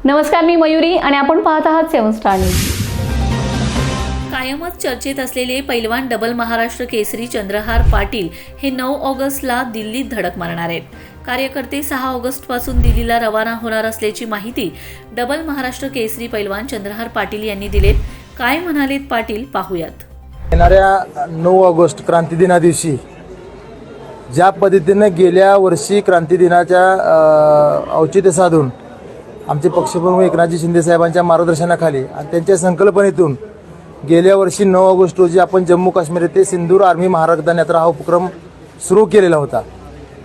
नमस्कार, मी मयुरी आणि आपण पाहत आहात 7 स्टार न्यूज। कायमच चर्चेत असलेले पैलवान डबल महाराष्ट्र केसरी चंद्रहार पाटील हे 9 ऑगस्टला दिल्लीत धडक मारणार आहेत। कार्यकर्ते 6 ऑगस्टपासून दिल्लीला रवाना होणार असल्याची माहिती डबल महाराष्ट्र केसरी पैलवान चंद्रहार पाटील यांनी दिलेत। काय म्हणालेत पाटील पाहूयात। येणाऱ्या 9 ऑगस्ट क्रांती दिना दिवशी ज्या पद्धतीने गेल्या वर्षी क्रांती दिनाच्या औचित्य साधून आमचे पक्षप्रमुख एकनाथजी शिंदे साहेबांच्या मार्गदर्शनाखाली आणि त्यांच्या संकल्पनेतून गेल्या वर्षी 9 ऑगस्ट रोजी आपण जम्मू काश्मीर येथे सिंदूर आर्मी महारक्तदान यात्रा हा उपक्रम सुरू केलेला होता।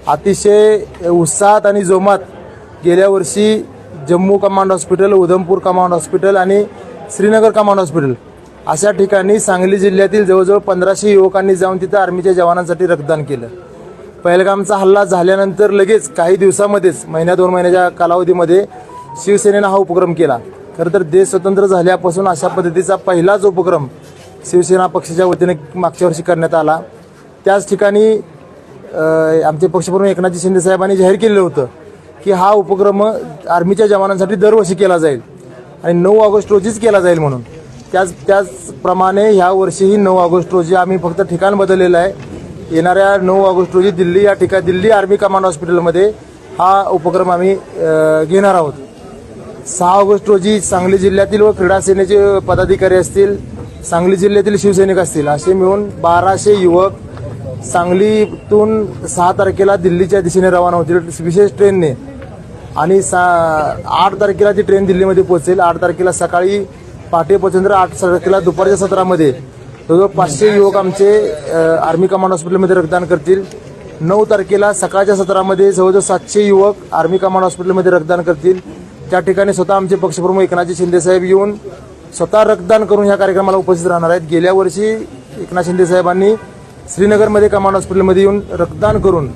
अतिशय उत्साहात आणि जोमात गेल्या वर्षी Jammu command hospital, Udhampur command hospital आणि श्रीनगर कमांड हॉस्पिटल अशा ठिकाणी सांगली जिल्ह्यातील जवळजवळ 1500 युवकांनी जाऊन तिथं आर्मीच्या जवानांसाठी रक्तदान केलं। पहलगामचा हल्ला झाल्यानंतर लगेच काही दिवसामध्येच महिन्या 2 महिन्याच्या कालावधीमध्ये शिवसेनेनं हा उपक्रम केला। खरं तर देश स्वतंत्र झाल्यापासून अशा पद्धतीचा पहिलाच उपक्रम शिवसेना पक्षाच्या वतीने मागच्या वर्षी करण्यात आला। त्याच ठिकाणी आमचे पक्षप्रमुख एकनाथजी शिंदे साहेबांनी जाहीर केलेलं होतं की हा उपक्रम आर्मीच्या जवानांसाठी दरवर्षी केला जाईल आणि 9 ऑगस्ट रोजीच केला जाईल म्हणून। त्याचप्रमाणे ह्या वर्षीही 9 ऑगस्ट रोजी आम्ही फक्त ठिकाण बदललेलं आहे। येणाऱ्या 9 ऑगस्ट रोजी दिल्ली या ठिकाणी दिल्ली आर्मी कमांड हॉस्पिटलमध्ये हा उपक्रम आम्ही घेणार आहोत। 6 ऑगस्ट रोजी सांगली जिल्ह्यातील व क्रीडा सेनेचे पदाधिकारी असतील, सांगली जिल्ह्यातील शिवसैनिक असतील, असे मिळून 1200 युवक सांगलीतून 6 तारखेला दिल्लीच्या दिशेने रवाना होतील विशेष ट्रेनने आणि 8 तारखेला ती ट्रेन दिल्लीमध्ये पोहोचेल। 8 तारखेला सकाळी पहाटे पोहोचेल, 8 तारखेला दुपारच्या सत्रामध्ये जवळजवळ 500 युवक आमचे आर्मी कमांड हॉस्पिटलमध्ये रक्तदान करतील। 9 तारखेला सकाळच्या सत्रामध्ये जवळजवळ 700 युवक आर्मी कमांड हॉस्पिटलमध्ये रक्तदान करतील। त्या ठिकाणी स्वतः आमचे पक्षप्रमुख एकनाथजी शिंदे साहेब येऊन स्वतः रक्तदान करून ह्या कार्यक्रमाला उपस्थित राहणार आहेत। गेल्या वर्षी एकनाथ शिंदे साहेबांनी श्रीनगरमध्ये कमांड हॉस्पिटलमध्ये येऊन रक्तदान करून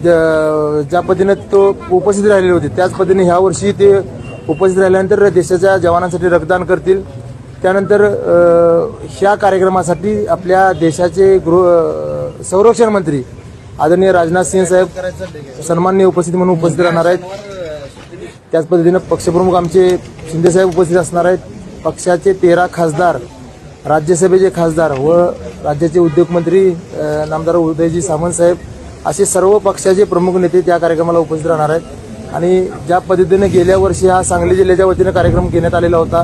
ज्या पद्धतीने तो उपस्थित राहिलेले होते त्याच पद्धतीने ह्या वर्षी ते उपस्थित राहिल्यानंतर देशाच्या जवानांसाठी रक्तदान करतील। त्यानंतर ह्या कार्यक्रमासाठी आपल्या देशाचे संरक्षण मंत्री आदरणीय राजनाथ सिंह साहेब सन्माननीय उपस्थिती म्हणून उपस्थित राहणार आहेत। त्याच पद्धतीने पक्षप्रमुख आमचे शिंदे साहेब उपस्थित असणार आहेत। पक्षाचे 13 खासदार, राज्यसभेचे खासदार व राज्याचे उद्योगमंत्री नामदार उदयजी सामंत साहेब असे सर्व पक्षाचे प्रमुख नेते त्या कार्यक्रमाला उपस्थित राहणार आहेत। आणि ज्या पद्धतीने गेल्या वर्षी हा सांगली जिल्ह्याच्या वतीने कार्यक्रम घेण्यात आलेला होता,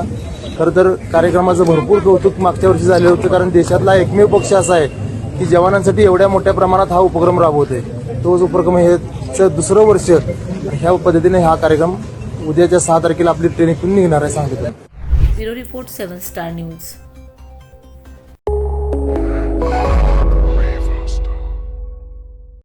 खरं तर कार्यक्रमाचं भरपूर कौतुक मागच्या वर्षी झाले होते, कारण देशातला एकमेव पक्ष असा आहे की जवानांसाठी एवढ्या मोठ्या प्रमाणात हा उपक्रम राबवतोय। तोच उपक्रम हे दुसरं वर्ष ह्या पद्धतीने हा कार्यक्रम उद्याच्या 6 तारखेला आपली ट्रेन इथून निघणार आहे सांगितलं। Bureau report 7 star news.